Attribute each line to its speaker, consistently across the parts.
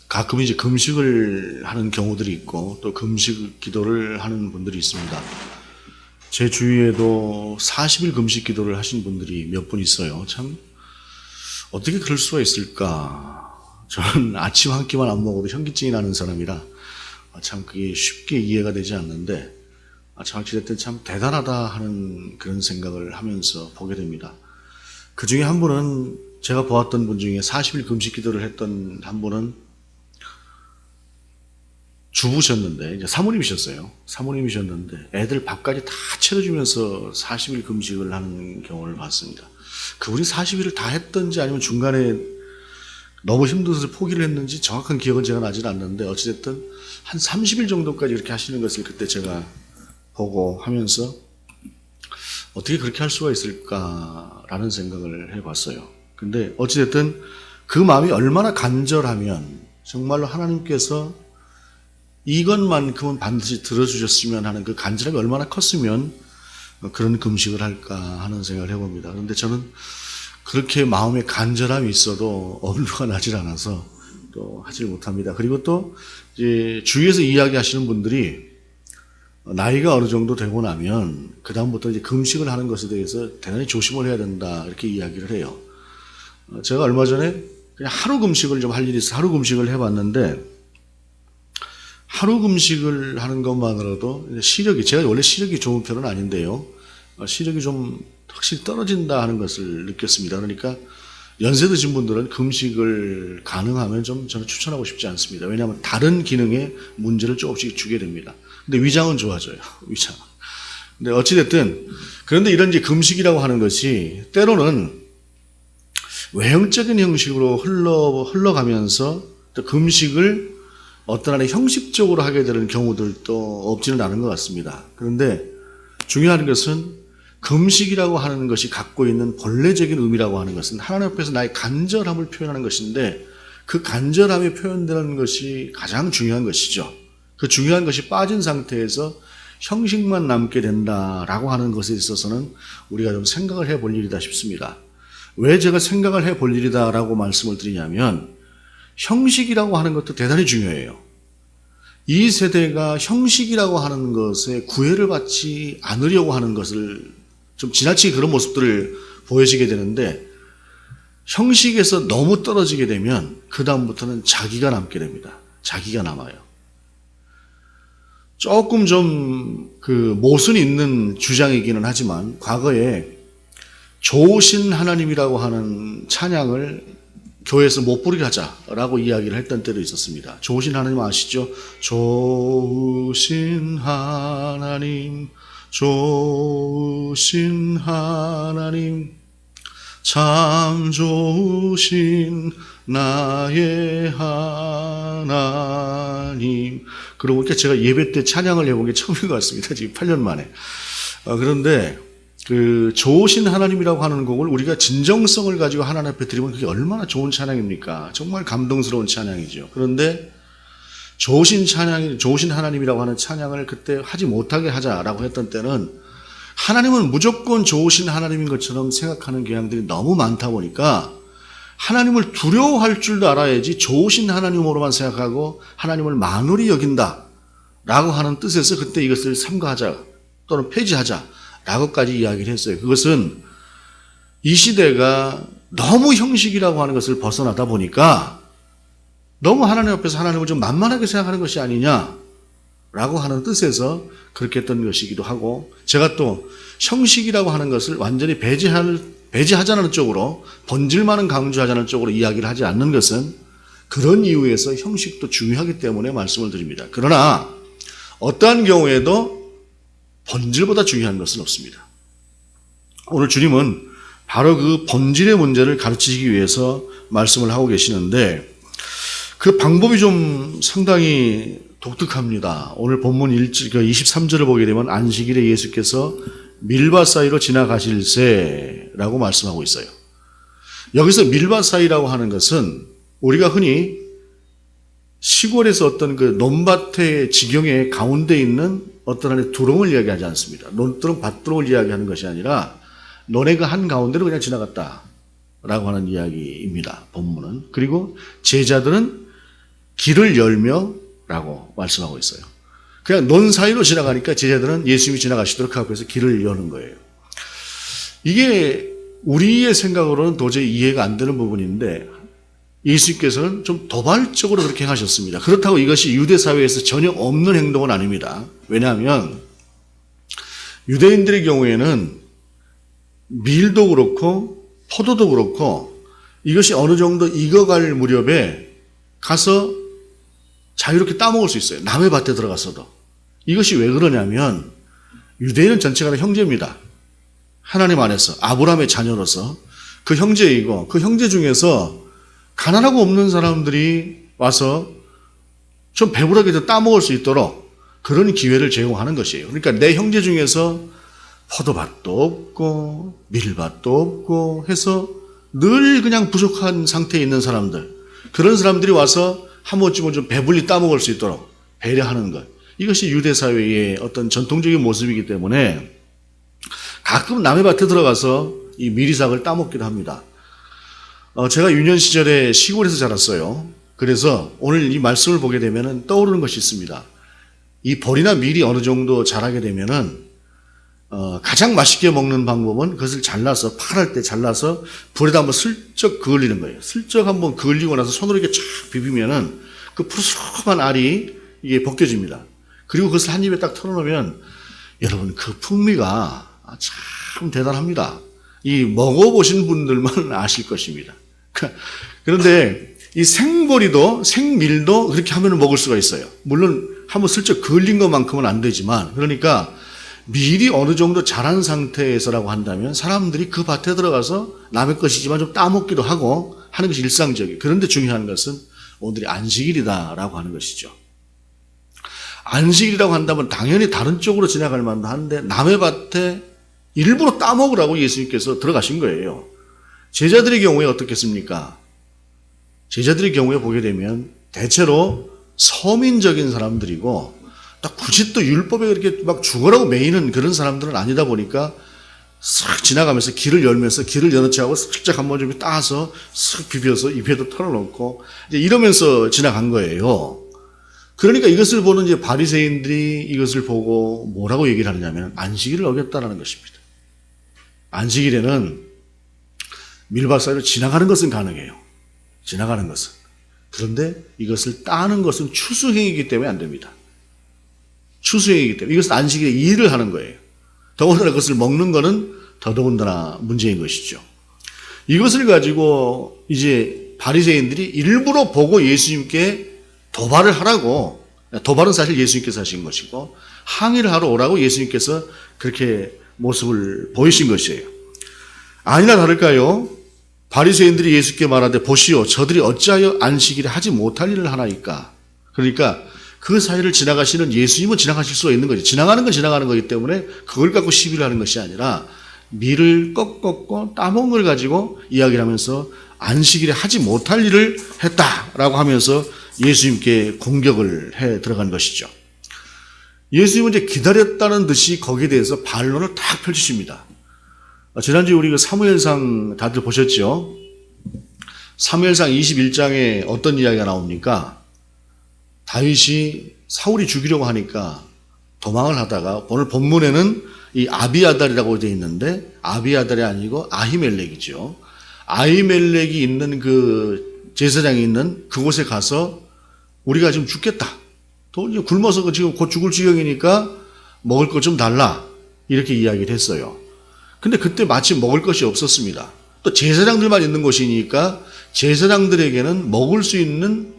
Speaker 1: 가끔 이제 금식을 하는 경우들이 있고 또 금식 기도를 하는 분들이 있습니다. 제 주위에도 40일 금식 기도를 하신 분들이 몇 분 있어요. 참 어떻게 그럴 수가 있을까? 저는 아침 한 끼만 안 먹어도 현기증이 나는 사람이라 참 그게 쉽게 이해가 되지 않는데 참 어찌됐든 참 대단하다 하는 그런 생각을 하면서 보게 됩니다. 그 중에 한 분은 제가 보았던 분 중에 40일 금식 기도를 했던 한 분은 주부셨는데 이제 사모님이셨어요. 사모님이셨는데 애들 밥까지 다 차려주면서 40일 금식을 하는 경우를 봤습니다. 그분이 40일을 다 했던지 아니면 중간에 너무 힘들어서 포기를 했는지 정확한 기억은 제가 나질 않는데 어찌됐든 한 30일 정도까지 이렇게 하시는 것을 그때 제가 보고 하면서 어떻게 그렇게 할 수가 있을까라는 생각을 해봤어요. 근데 어찌됐든 그 마음이 얼마나 간절하면 정말로 하나님께서 이것만큼은 반드시 들어주셨으면 하는 그 간절함이 얼마나 컸으면 그런 금식을 할까 하는 생각을 해봅니다. 그런데 저는 그렇게 마음에 간절함이 있어도 엄두가 나질 않아서 또 하질 못합니다. 그리고 또 이제 주위에서 이야기하시는 분들이 나이가 어느 정도 되고 나면 그다음부터 이제 금식을 하는 것에 대해서 대단히 조심을 해야 된다 이렇게 이야기를 해요. 제가 얼마 전에 그냥 하루 금식을 좀 할 일이 있어서 하루 금식을 해봤는데 하루 금식을 하는 것만으로도 시력이, 제가 원래 시력이 좋은 편은 아닌데요. 시력이 좀 확실히 떨어진다 하는 것을 느꼈습니다. 그러니까 연세 드신 분들은 금식을 가능하면 좀 저는 추천하고 싶지 않습니다. 왜냐하면 다른 기능에 문제를 조금씩 주게 됩니다. 근데 위장은 좋아져요. 위장. 근데 어찌됐든, 그런데 이런 이제 금식이라고 하는 것이 때로는 외형적인 형식으로 흘러가면서 또 금식을 어떤 한에 형식적으로 하게 되는 경우들도 없지는 않은 것 같습니다. 그런데 중요한 것은 금식이라고 하는 것이 갖고 있는 본래적인 의미라고 하는 것은 하나님 앞에서 나의 간절함을 표현하는 것인데 그 간절함이 표현되는 것이 가장 중요한 것이죠. 그 중요한 것이 빠진 상태에서 형식만 남게 된다라고 하는 것에 있어서는 우리가 좀 생각을 해볼 일이다 싶습니다. 왜 제가 생각을 해볼 일이다라고 말씀을 드리냐면 형식이라고 하는 것도 대단히 중요해요. 이 세대가 형식이라고 하는 것에 구애를 받지 않으려고 하는 것을 좀 지나치게 그런 모습들을 보여지게 되는데 형식에서 너무 떨어지게 되면 그 다음부터는 자기가 남게 됩니다. 자기가 남아요. 조금 좀 그 모순이 있는 주장이기는 하지만 과거에 좋으신 하나님이라고 하는 찬양을 교회에서 못 부르게 하자라고 이야기를 했던 때도 있었습니다. 좋으신 하나님 아시죠? 좋으신 하나님, 좋으신 하나님, 참 좋으신 나의 하나님. 그러고 보니까 제가 예배 때 찬양을 해본 게 처음인 것 같습니다. 지금 8년 만에. 그런데 그 좋으신 하나님이라고 하는 곡을 우리가 진정성을 가지고 하나님 앞에 드리면 그게 얼마나 좋은 찬양입니까? 정말 감동스러운 찬양이죠. 그런데 좋으신 하나님이라고 하는 찬양을 그때 하지 못하게 하자라고 했던 때는 하나님은 무조건 좋으신 하나님인 것처럼 생각하는 경향들이 너무 많다 보니까 하나님을 두려워할 줄도 알아야지 좋으신 하나님으로만 생각하고 하나님을 만홀히 여긴다라고 하는 뜻에서 그때 이것을 삼가하자 또는 폐지하자 라고까지 이야기를 했어요. 그것은 이 시대가 너무 형식이라고 하는 것을 벗어나다 보니까 너무 하나님 앞에서 하나님을 좀 만만하게 생각하는 것이 아니냐라고 하는 뜻에서 그렇게 했던 것이기도 하고 제가 또 형식이라고 하는 것을 완전히 배제하자는 쪽으로 본질만은 강조하자는 쪽으로 이야기를 하지 않는 것은 그런 이유에서 형식도 중요하기 때문에 말씀을 드립니다. 그러나 어떠한 경우에도 본질보다 중요한 것은 없습니다. 오늘 주님은 바로 그 본질의 문제를 가르치시기 위해서 말씀을 하고 계시는데 그 방법이 좀 상당히 독특합니다. 오늘 본문 23절을 보게 되면 안식일에 예수께서 밀밭 사이로 지나가실세라고 말씀하고 있어요. 여기서 밀밭 사이라고 하는 것은 우리가 흔히 시골에서 어떤 그 논밭의 지경의 가운데 있는 어떤 하나의 두렁을 이야기하지 않습니다. 논두렁, 밭두렁을 이야기하는 것이 아니라 논의 그 한가운데로 그냥 지나갔다라고 하는 이야기입니다. 본문은. 그리고 제자들은 길을 열며 라고 말씀하고 있어요. 그냥 논 사이로 지나가니까 제자들은 예수님이 지나가시도록 하고 해서 길을 여는 거예요. 이게 우리의 생각으로는 도저히 이해가 안 되는 부분인데 예수님께서는 좀 도발적으로 그렇게 하셨습니다. 그렇다고 이것이 유대 사회에서 전혀 없는 행동은 아닙니다. 왜냐하면 유대인들의 경우에는 밀도 그렇고 포도도 그렇고 이것이 어느 정도 익어갈 무렵에 가서 자유롭게 따먹을 수 있어요. 남의 밭에 들어가서도. 이것이 왜 그러냐면 유대인은 전체가 다 형제입니다. 하나님 안에서 아브라함의 자녀로서 그 형제이고 그 형제 중에서 가난하고 없는 사람들이 와서 좀 배부르게 좀 따먹을 수 있도록 그런 기회를 제공하는 것이에요. 그러니까 내 형제 중에서 포도밭도 없고 밀밭도 없고 해서 늘 그냥 부족한 상태에 있는 사람들, 그런 사람들이 와서 한 번쯤은 좀 배불리 따먹을 수 있도록 배려하는 것. 이것이 유대 사회의 어떤 전통적인 모습이기 때문에 가끔 남의 밭에 들어가서 이 미리삭을 따먹기도 합니다. 제가 유년 시절에 시골에서 자랐어요. 그래서 오늘 이 말씀을 보게 되면 떠오르는 것이 있습니다. 이 벌이나 밀이 어느 정도 자라게 되면은 가장 맛있게 먹는 방법은 그것을 잘라서 파랄 때 잘라서 불에다 한번 슬쩍 그을리는 거예요. 슬쩍 한번 그을리고 나서 손으로 이렇게 쫙 비비면은 그 푸르스름한 알이 이게 벗겨집니다. 그리고 그것을 한 입에 딱 털어놓으면 여러분 그 풍미가 참 대단합니다. 이 먹어보신 분들만 아실 것입니다. 그런데 이 생보리도 생밀도 그렇게 하면 먹을 수가 있어요. 물론 한번 슬쩍 그을린 것만큼은 안 되지만, 그러니까 밀이 어느 정도 자란 상태에서라고 한다면 사람들이 그 밭에 들어가서 남의 것이지만 좀 따먹기도 하고 하는 것이 일상적이에요. 그런데 중요한 것은 오늘이 안식일이다라고 하는 것이죠. 안식일이라고 한다면 당연히 다른 쪽으로 지나갈 만도 한데 남의 밭에 일부러 따먹으라고 예수님께서 들어가신 거예요. 제자들의 경우에 어떻겠습니까? 제자들의 경우에 보게 되면 대체로 서민적인 사람들이고 딱 굳이 또 율법에 그렇게 막 죽으라고 매이는 그런 사람들은 아니다 보니까 싹 지나가면서 길을 열면서 길을 여는 척하고 슬쩍 한번 좀 따서 쓱 비벼서 입에도 털어놓고 이제 이러면서 지나간 거예요. 그러니까 이것을 보는 이제 바리새인들이 이것을 보고 뭐라고 얘기를 하느냐면 안식일을 어겼다라는 것입니다. 안식일에는 밀밭 사이로 지나가는 것은 가능해요. 지나가는 것은. 그런데 이것을 따는 것은 추수행위이기 때문에 안 됩니다. 추수행위이기 때문에 이것은 안식일에 일을 하는 거예요. 더군다나 그것을 먹는 것은 더더군다나 문제인 것이죠. 이것을 가지고 이제 바리새인들이 일부러 보고 예수님께 도발을 하라고, 도발은 사실 예수님께서 하신 것이고 항의를 하러 오라고 예수님께서 그렇게 모습을 보이신 것이에요. 아니나 다를까요? 바리새인들이 예수께 말하되 보시오 저들이 어찌하여 안식일에 하지 못할 일을 하나이까. 그러니까 그 사이를 지나가시는 예수님은 지나가실 수가 있는 거죠. 지나가는 건 지나가는 거기 때문에 그걸 갖고 시비를 하는 것이 아니라 밀을 꺾고 따먹은 걸 가지고 이야기를 하면서 안식일에 하지 못할 일을 했다라고 하면서 예수님께 공격을 해 들어간 것이죠. 예수님은 이제 기다렸다는 듯이 거기에 대해서 반론을 딱 펼치십니다. 지난주에 우리 그 사무엘상 다들 보셨죠? 사무엘상 21장에 어떤 이야기가 나옵니까? 다윗이 사울이 죽이려고 하니까 도망을 하다가 오늘 본문에는 이 아비아달이라고 되어 있는데 아비아달이 아니고 아히멜렉이죠. 아히멜렉이 있는 그 제사장이 있는 그곳에 가서 우리가 지금 죽겠다. 도저히 굶어서 지금 곧 죽을 지경이니까 먹을 것 좀 달라. 이렇게 이야기를 했어요. 근데 그때 마침 먹을 것이 없었습니다. 또 제사장들만 있는 곳이니까 제사장들에게는 먹을 수 있는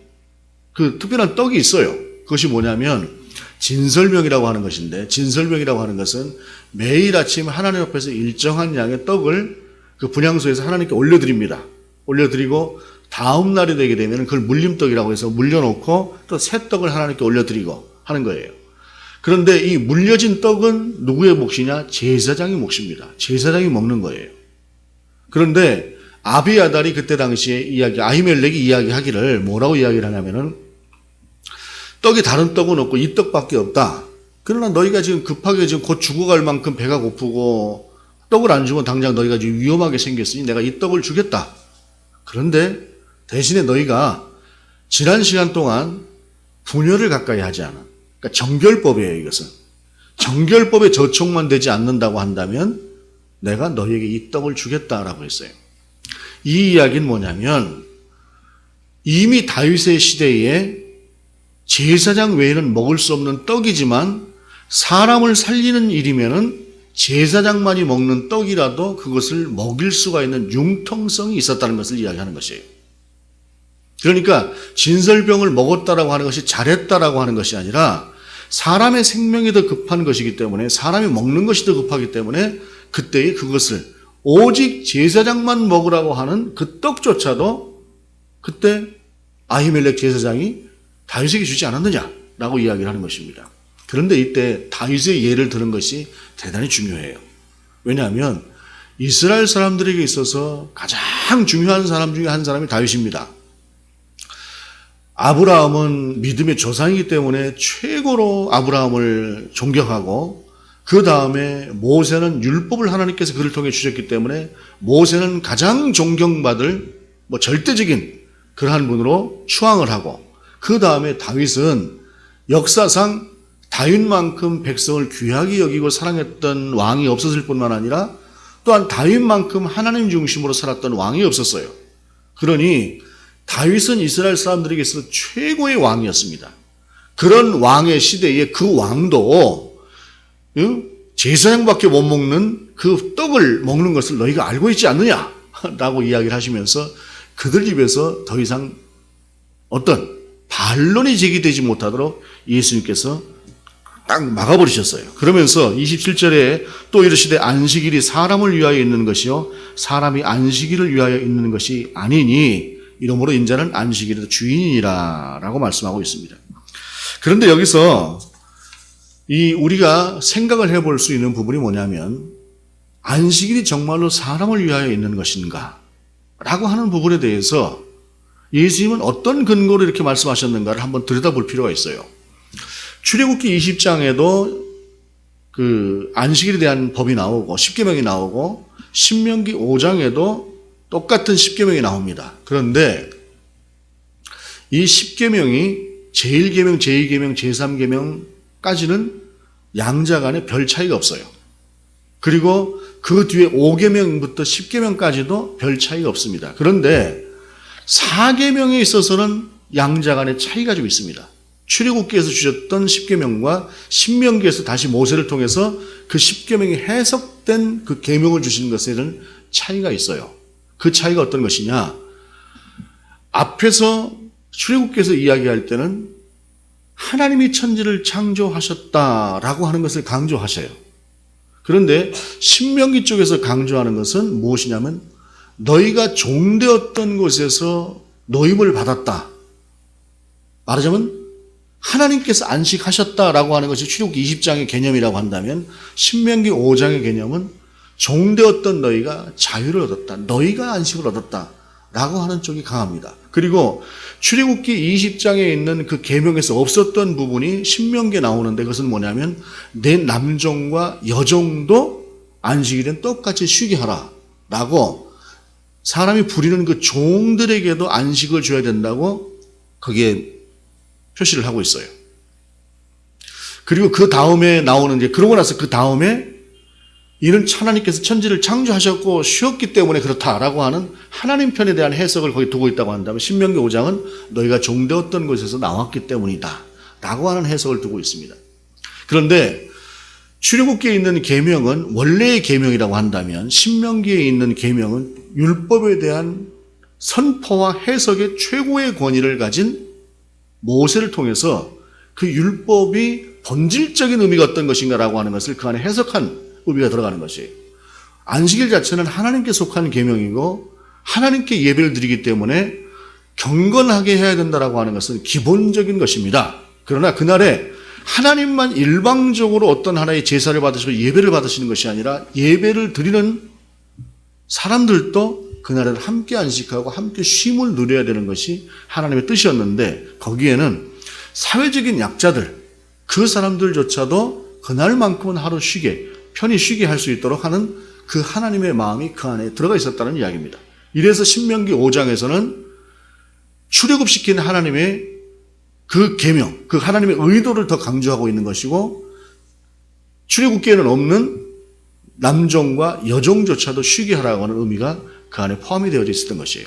Speaker 1: 그 특별한 떡이 있어요. 그것이 뭐냐면 진설명이라고 하는 것인데, 진설명이라고 하는 것은 매일 아침 하나님 앞에서 일정한 양의 떡을 그 분향소에서 하나님께 올려드립니다. 올려드리고 다음 날이 되게 되면 그걸 물림떡이라고 해서 물려놓고 또 새 떡을 하나님께 올려드리고 하는 거예요. 그런데 이 물려진 떡은 누구의 몫이냐? 제사장의 몫입니다. 제사장이 먹는 거예요. 그런데 아비아달이 그때 당시에 아히멜렉이 이야기하기를 뭐라고 이야기를 하냐면은 떡이 다른 떡은 없고 이 떡밖에 없다. 그러나 너희가 지금 급하게 지금 곧 죽어갈 만큼 배가 고프고 떡을 안 주면 당장 너희가 지금 위험하게 생겼으니 내가 이 떡을 주겠다. 그런데 대신에 너희가 지난 시간 동안 분열을 가까이 하지 않아. 그러니까 정결법이에요, 이것은. 정결법에 저촉만 되지 않는다고 한다면 내가 너희에게 이 떡을 주겠다라고 했어요. 이 이야기는 뭐냐면 이미 다윗의 시대에 제사장 외에는 먹을 수 없는 떡이지만 사람을 살리는 일이면은 제사장만이 먹는 떡이라도 그것을 먹일 수가 있는 융통성이 있었다는 것을 이야기하는 것이에요. 그러니까 진설병을 먹었다라고 하는 것이 잘했다라고 하는 것이 아니라 사람의 생명이 더 급한 것이기 때문에 사람이 먹는 것이 더 급하기 때문에 그때의 그것을 오직 제사장만 먹으라고 하는 그 떡조차도 그때 아히멜렉 제사장이 다윗에게 주지 않았느냐라고 이야기를 하는 것입니다. 그런데 이때 다윗의 예를 들은 것이 대단히 중요해요. 왜냐하면 이스라엘 사람들에게 있어서 가장 중요한 사람 중에 한 사람이 다윗입니다. 아브라함은 믿음의 조상이기 때문에 최고로 아브라함을 존경하고 그 다음에 모세는 율법을 하나님께서 그를 통해 주셨기 때문에 모세는 가장 존경받을 절대적인 그러한 분으로 추앙을 하고 그 다음에 다윗은 역사상 다윗만큼 백성을 귀하게 여기고 사랑했던 왕이 없었을 뿐만 아니라 또한 다윗만큼 하나님 중심으로 살았던 왕이 없었어요. 그러니 다윗은 이스라엘 사람들에게 있어서 최고의 왕이었습니다. 그런 왕의 시대에 그 왕도 제사장밖에 못 먹는 그 떡을 먹는 것을 너희가 알고 있지 않느냐라고 이야기를 하시면서 그들 입에서 더 이상 어떤 반론이 제기되지 못하도록 예수님께서 딱 막아버리셨어요. 그러면서 27절에 또 이르시되 안식일이 사람을 위하여 있는 것이요 사람이 안식일을 위하여 있는 것이 아니니 이러므로 인자는 안식일의 주인이라 라고 말씀하고 있습니다. 그런데 여기서 우리가 생각을 해볼 수 있는 부분이 뭐냐면 안식일이 정말로 사람을 위하여 있는 것인가 라고 하는 부분에 대해서 예수님은 어떤 근거로 이렇게 말씀하셨는가를 한번 들여다볼 필요가 있어요. 출애굽기 20장에도 그 안식일에 대한 법이 나오고 십계명이 나오고 신명기 5장에도 똑같은 십계명이 나옵니다. 그런데 이 십계명이 제1계명, 제2계명, 제3계명까지는 양자 간에 별 차이가 없어요. 그리고 그 뒤에 5계명부터 10계명까지도 별 차이가 없습니다. 그런데 4계명에 있어서는 양자 간에 차이가 좀 있습니다. 출애굽기에서 주셨던 10계명과 신명기에서 다시 모세를 통해서 그 10계명이 해석된 그 계명을 주시는 것에는 차이가 있어요. 그 차이가 어떤 것이냐? 앞에서 출애굽기에서 이야기할 때는 하나님이 천지를 창조하셨다라고 하는 것을 강조하셔요. 그런데 신명기 쪽에서 강조하는 것은 무엇이냐면 너희가 종되었던 곳에서 노임을 받았다. 말하자면 하나님께서 안식하셨다라고 하는 것이 출애굽기 20장의 개념이라고 한다면 신명기 5장의 개념은 종되었던 너희가 자유를 얻었다. 너희가 안식을 얻었다. 라고 하는 쪽이 강합니다. 그리고 출애굽기 20장에 있는 그 계명에서 없었던 부분이 신명기에 나오는데 그것은 뭐냐면 내 남종과 여종도 안식일엔 똑같이 쉬게 하라. 라고 사람이 부리는 그 종들에게도 안식을 줘야 된다고 거기에 표시를 하고 있어요. 그리고 그 다음에 나오는 그러고 나서 그 다음에 이는 하나님께서 천지를 창조하셨고 쉬었기 때문에 그렇다라고 하는 하나님 편에 대한 해석을 거기 두고 있다고 한다면 신명기 5장은 너희가 종되었던 곳에서 나왔기 때문이다 라고 하는 해석을 두고 있습니다. 그런데 출애굽기에 있는 계명은 원래의 계명이라고 한다면 신명기에 있는 계명은 율법에 대한 선포와 해석의 최고의 권위를 가진 모세를 통해서 그 율법이 본질적인 의미가 어떤 것인가라고 하는 것을 그 안에 해석한 의미가 들어가는 것이에요. 안식일 자체는 하나님께 속한 계명이고 하나님께 예배를 드리기 때문에 경건하게 해야 된다라고 하는 것은 기본적인 것입니다. 그러나 그날에 하나님만 일방적으로 어떤 하나의 제사를 받으시고 예배를 받으시는 것이 아니라 예배를 드리는 사람들도 그날에는 함께 안식하고 함께 쉼을 누려야 되는 것이 하나님의 뜻이었는데 거기에는 사회적인 약자들 그 사람들조차도 그날만큼은 하루 쉬게 편히 쉬게 할 수 있도록 하는 그 하나님의 마음이 그 안에 들어가 있었다는 이야기입니다. 이래서 신명기 5장에서는 출애굽시킨 하나님의 그 계명, 그 하나님의 의도를 더 강조하고 있는 것이고 출애굽기에는 없는 남종과 여종조차도 쉬게 하라고 하는 의미가 그 안에 포함이 되어져 있었던 것이에요.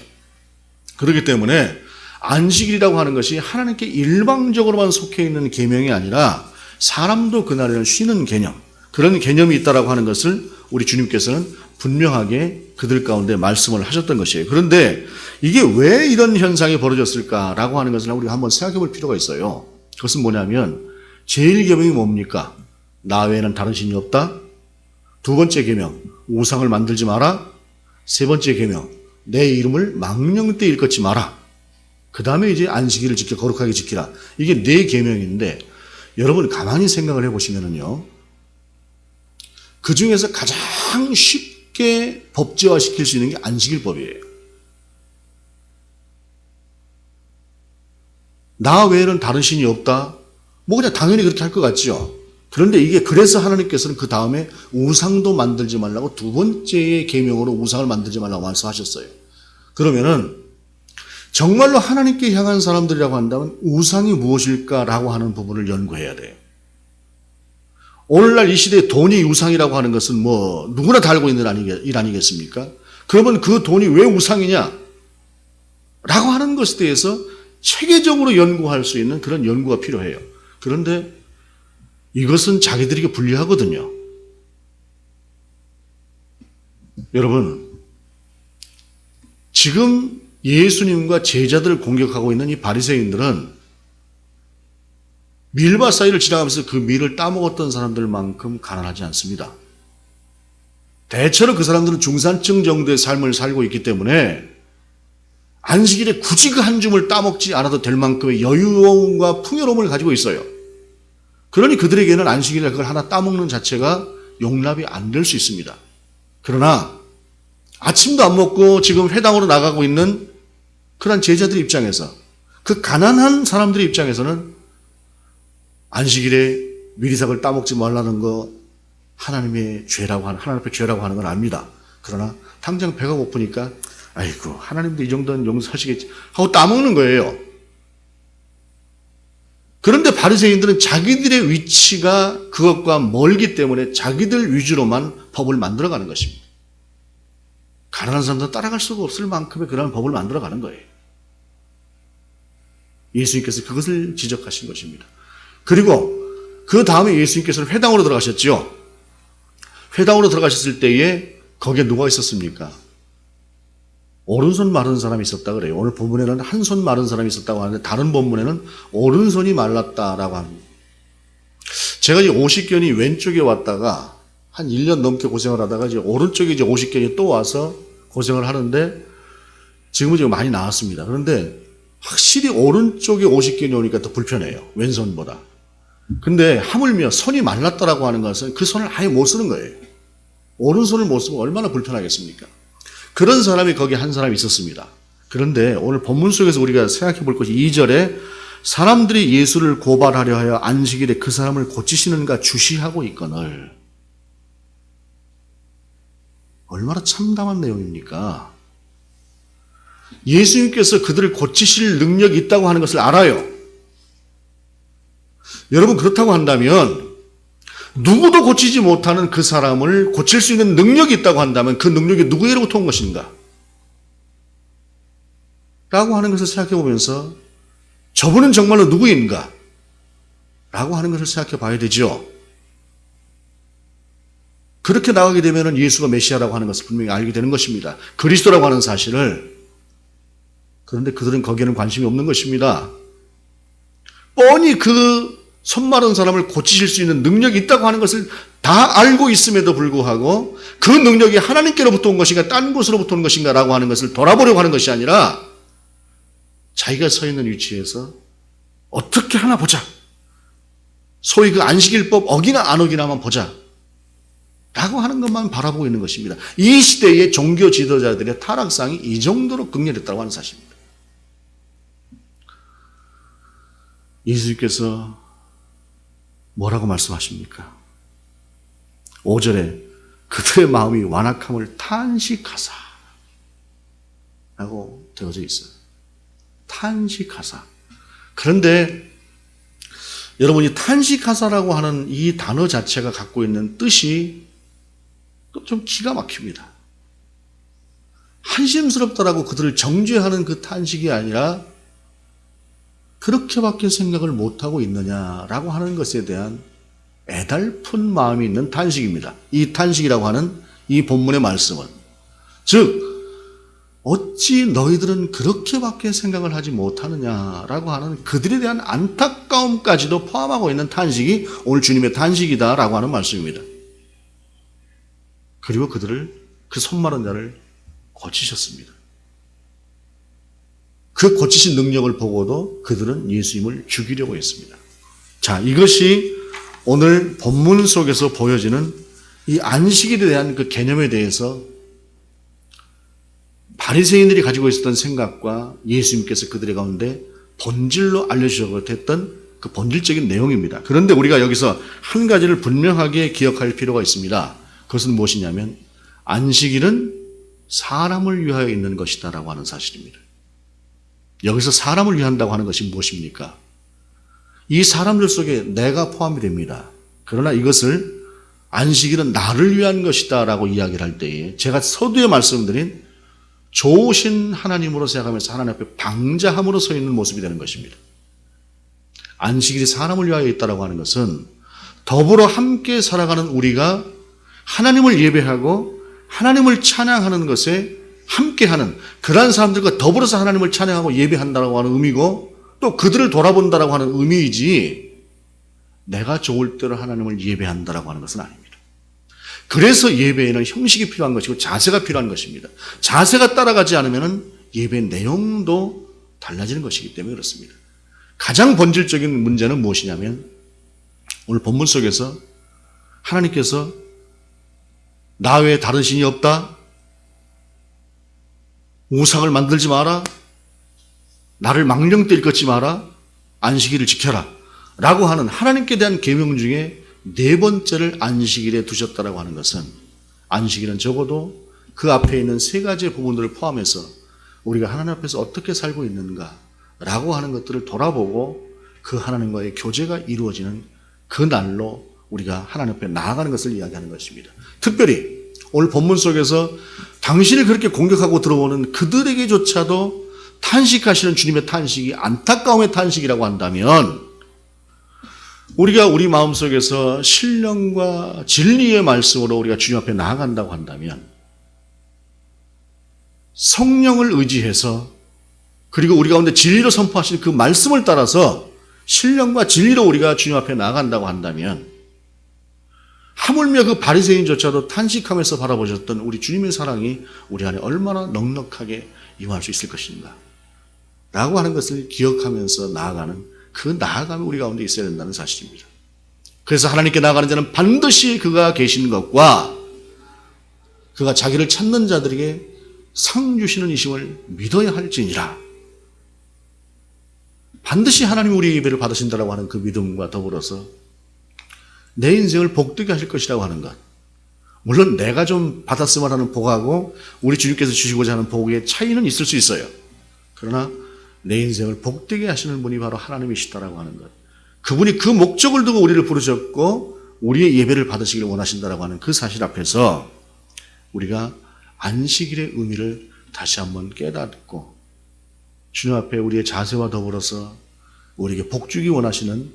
Speaker 1: 그렇기 때문에 안식일이라고 하는 것이 하나님께 일방적으로만 속해 있는 계명이 아니라 사람도 그날에는 쉬는 개념, 그런 개념이 있다라고 하는 것을 우리 주님께서는 분명하게 그들 가운데 말씀을 하셨던 것이에요. 그런데 이게 왜 이런 현상이 벌어졌을까라고 하는 것을 우리가 한번 생각해 볼 필요가 있어요. 그것은 뭐냐면 제일 계명이 뭡니까? 나 외에는 다른 신이 없다. 두 번째 계명, 우상을 만들지 마라. 세 번째 계명, 내 이름을 망령되이 일컫지 마라. 그 다음에 이제 안식일을 지켜 거룩하게 지키라. 이게 네 계명인데 여러분 가만히 생각을 해보시면은요, 그 중에서 가장 쉽게 법제화시킬 수 있는 게 안식일법이에요. 나 외에는 다른 신이 없다. 뭐 그냥 당연히 그렇게 할 것 같죠. 그런데 이게 그래서 하나님께서는 그 다음에 우상도 만들지 말라고 두 번째의 계명으로 우상을 만들지 말라고 말씀하셨어요. 그러면은 정말로 하나님께 향한 사람들이라고 한다면 우상이 무엇일까라고 하는 부분을 연구해야 돼요. 오늘날 이 시대에 돈이 우상이라고 하는 것은 뭐 누구나 다 알고 있는 일 아니겠습니까? 그러면 그 돈이 왜 우상이냐? 라고 하는 것에 대해서 체계적으로 연구할 수 있는 그런 연구가 필요해요. 그런데 이것은 자기들에게 불리하거든요. 여러분, 지금 예수님과 제자들을 공격하고 있는 이 바리새인들은 밀밭 사이를 지나가면서 그 밀을 따먹었던 사람들만큼 가난하지 않습니다. 대체로 그 사람들은 중산층 정도의 삶을 살고 있기 때문에 안식일에 굳이 그 한 줌을 따먹지 않아도 될 만큼의 여유와 풍요로움을 가지고 있어요. 그러니 그들에게는 안식일에 그걸 하나 따먹는 자체가 용납이 안 될 수 있습니다. 그러나 아침도 안 먹고 지금 회당으로 나가고 있는 그런 제자들 입장에서, 그 가난한 사람들의 입장에서는 안식일에 미리삭을 따먹지 말라는 거 하나님의 죄라고 하는, 하나님 앞에 죄라고 하는 건 압니다. 그러나 당장 배가 고프니까 아이고 하나님도 이 정도는 용서하시겠지 하고 따먹는 거예요. 그런데 바리새인들은 자기들의 위치가 그것과 멀기 때문에 자기들 위주로만 법을 만들어가는 것입니다. 가난한 사람들은 따라갈 수가 없을 만큼의 그런 법을 만들어가는 거예요. 예수님께서 그것을 지적하신 것입니다. 그리고 그 다음에 예수님께서는 회당으로 들어가셨죠. 회당으로 들어가셨을 때에 거기에 누가 있었습니까? 오른손 마른 사람이 있었다 그래요. 오늘 본문에는 한 손 마른 사람이 있었다고 하는데 다른 본문에는 오른손이 말랐다라고 합니다. 제가 이제 오십견이 왼쪽에 왔다가 한 1년 넘게 고생을 하다가 이제 오른쪽에 이제 오십견이 또 와서 고생을 하는데 지금은 지금 많이 나았습니다. 그런데 확실히 오른쪽에 오십견이 오니까 더 불편해요. 왼손보다. 근데 하물며 손이 말랐다라고 하는 것은 그 손을 아예 못 쓰는 거예요. 오른손을 못 쓰면 얼마나 불편하겠습니까? 그런 사람이 거기 한 사람이 있었습니다. 그런데 오늘 본문 속에서 우리가 생각해 볼 것이 2절에 사람들이 예수를 고발하려 하여 안식일에 그 사람을 고치시는가 주시하고 있거늘. 얼마나 참담한 내용입니까? 예수님께서 그들을 고치실 능력이 있다고 하는 것을 알아요. 여러분, 그렇다고 한다면 누구도 고치지 못하는 그 사람을 고칠 수 있는 능력이 있다고 한다면 그 능력이 누구에로부터 온 것인가? 라고 하는 것을 생각해 보면서 저분은 정말로 누구인가? 라고 하는 것을 생각해 봐야 되죠. 그렇게 나가게 되면 예수가 메시아라고 하는 것을 분명히 알게 되는 것입니다. 그리스도라고 하는 사실을. 그런데 그들은 거기에는 관심이 없는 것입니다. 뻔히 그 손 마른 사람을 고치실 수 있는 능력이 있다고 하는 것을 다 알고 있음에도 불구하고 그 능력이 하나님께로부터 온 것인가 딴 곳으로부터 온 것인가 라고 하는 것을 돌아보려고 하는 것이 아니라 자기가 서 있는 위치에서 어떻게 하나 보자. 소위 그 안식일법 어기나 안 어기나만 보자. 라고 하는 것만 바라보고 있는 것입니다. 이 시대의 종교 지도자들의 타락상이 이 정도로 극렬했다고 하는 사실입니다. 예수님께서 뭐라고 말씀하십니까? 5절에 그들의 마음이 완악함을 탄식하사 라고 되어져 있어요. 탄식하사. 그런데 여러분이 탄식하사라고 하는 이 단어 자체가 갖고 있는 뜻이 또 좀 기가 막힙니다. 한심스럽다라고 그들을 정죄하는 그 탄식이 아니라 그렇게밖에 생각을 못하고 있느냐라고 하는 것에 대한 애달픈 마음이 있는 탄식입니다. 이 탄식이라고 하는 이 본문의 말씀은, 즉 어찌 너희들은 그렇게밖에 생각을 하지 못하느냐라고 하는 그들에 대한 안타까움까지도 포함하고 있는 탄식이 오늘 주님의 탄식이다라고 하는 말씀입니다. 그리고 그들을, 그 손마른 자를 고치셨습니다. 그 고치신 능력을 보고도 그들은 예수님을 죽이려고 했습니다. 자, 이것이 오늘 본문 속에서 보여지는 이 안식일에 대한 그 개념에 대해서 바리새인들이 가지고 있었던 생각과 예수님께서 그들의 가운데 본질로 알려주려고 했던 그 본질적인 내용입니다. 그런데 우리가 여기서 한 가지를 분명하게 기억할 필요가 있습니다. 그것은 무엇이냐면 안식일은 사람을 위하여 있는 것이다라고 하는 사실입니다. 여기서 사람을 위한다고 하는 것이 무엇입니까? 이 사람들 속에 내가 포함이 됩니다. 그러나 이것을 안식일은 나를 위한 것이다라고 이야기를 할 때에 제가 서두에 말씀드린 좋으신 하나님으로 생각하면서 하나님 앞에 방자함으로 서 있는 모습이 되는 것입니다. 안식일이 사람을 위하여 있다라고 하는 것은 더불어 함께 살아가는 우리가 하나님을 예배하고 하나님을 찬양하는 것에 함께하는 그러한 사람들과 더불어서 하나님을 찬양하고 예배한다라고 하는 의미고 또 그들을 돌아본다라고 하는 의미이지 내가 좋을 대로 하나님을 예배한다라고 하는 것은 아닙니다. 그래서 예배에는 형식이 필요한 것이고 자세가 필요한 것입니다. 자세가 따라가지 않으면 예배의 내용도 달라지는 것이기 때문에 그렇습니다. 가장 본질적인 문제는 무엇이냐면 오늘 본문 속에서 하나님께서 나 외에 다른 신이 없다. 우상을 만들지 마라. 나를 망령때 일컫지 마라. 안식일을 지켜라. 라고 하는 하나님께 대한 계명 중에 네 번째를 안식일에 두셨다라고 하는 것은 안식일은 적어도 그 앞에 있는 세 가지의 부분들을 포함해서 우리가 하나님 앞에서 어떻게 살고 있는가라고 하는 것들을 돌아보고 그 하나님과의 교제가 이루어지는 그 날로 우리가 하나님 앞에 나아가는 것을 이야기하는 것입니다. 특별히 오늘 본문 속에서 당신을 그렇게 공격하고 들어오는 그들에게조차도 탄식하시는 주님의 탄식이 안타까움의 탄식이라고 한다면 우리가 우리 마음속에서 신령과 진리의 말씀으로 우리가 주님 앞에 나아간다고 한다면 성령을 의지해서 그리고 우리 가운데 진리로 선포하신 그 말씀을 따라서 신령과 진리로 우리가 주님 앞에 나아간다고 한다면 하물며 그 바리새인조차도 탄식하면서 바라보셨던 우리 주님의 사랑이 우리 안에 얼마나 넉넉하게 임할 수 있을 것인가 라고 하는 것을 기억하면서 나아가는 그 나아감이 우리 가운데 있어야 된다는 사실입니다. 그래서 하나님께 나아가는 자는 반드시 그가 계신 것과 그가 자기를 찾는 자들에게 상 주시는 이심을 믿어야 할지니라. 반드시 하나님 우리의 예배를 받으신다라고 하는 그 믿음과 더불어서 내 인생을 복되게 하실 것이라고 하는 것. 물론 내가 좀 받았으면 하는 복하고 우리 주님께서 주시고자 하는 복의 차이는 있을 수 있어요. 그러나 내 인생을 복되게 하시는 분이 바로 하나님이시다라고 하는 것. 그분이 그 목적을 두고 우리를 부르셨고 우리의 예배를 받으시기를 원하신다라고 하는 그 사실 앞에서 우리가 안식일의 의미를 다시 한번 깨닫고 주님 앞에 우리의 자세와 더불어서 우리에게 복 주기 원하시는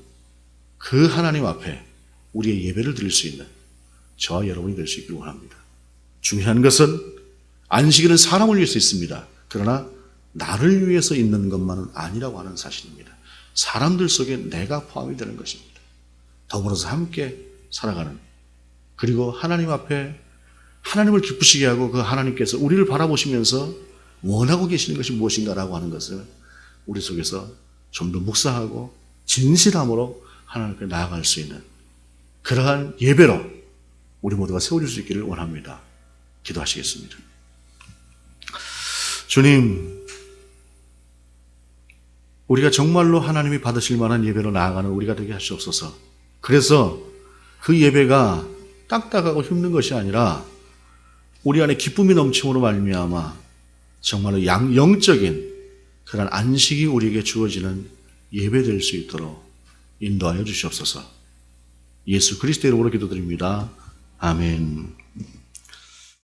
Speaker 1: 그 하나님 앞에 우리의 예배를 드릴 수 있는 저와 여러분이 될 수 있기를 원합니다. 중요한 것은 안식일은 사람을 위해서 있습니다. 그러나 나를 위해서 있는 것만은 아니라고 하는 사실입니다. 사람들 속에 내가 포함이 되는 것입니다. 더불어서 함께 살아가는 그리고 하나님 앞에 하나님을 기쁘시게 하고 그 하나님께서 우리를 바라보시면서 원하고 계시는 것이 무엇인가라고 하는 것을 우리 속에서 좀 더 묵상하고 진실함으로 하나님 앞에 나아갈 수 있는 그러한 예배로 우리 모두가 세워질 수 있기를 원합니다. 기도하시겠습니다. 주님, 우리가 정말로 하나님이 받으실 만한 예배로 나아가는 우리가 되게 하시옵소서. 그래서 그 예배가 딱딱하고 힘든 것이 아니라 우리 안에 기쁨이 넘침으로 말미암아 정말로 영적인 그런 안식이 우리에게 주어지는 예배될 수 있도록 인도하여 주시옵소서. 예수 그리스도 이름으로 기도드립니다. 아멘.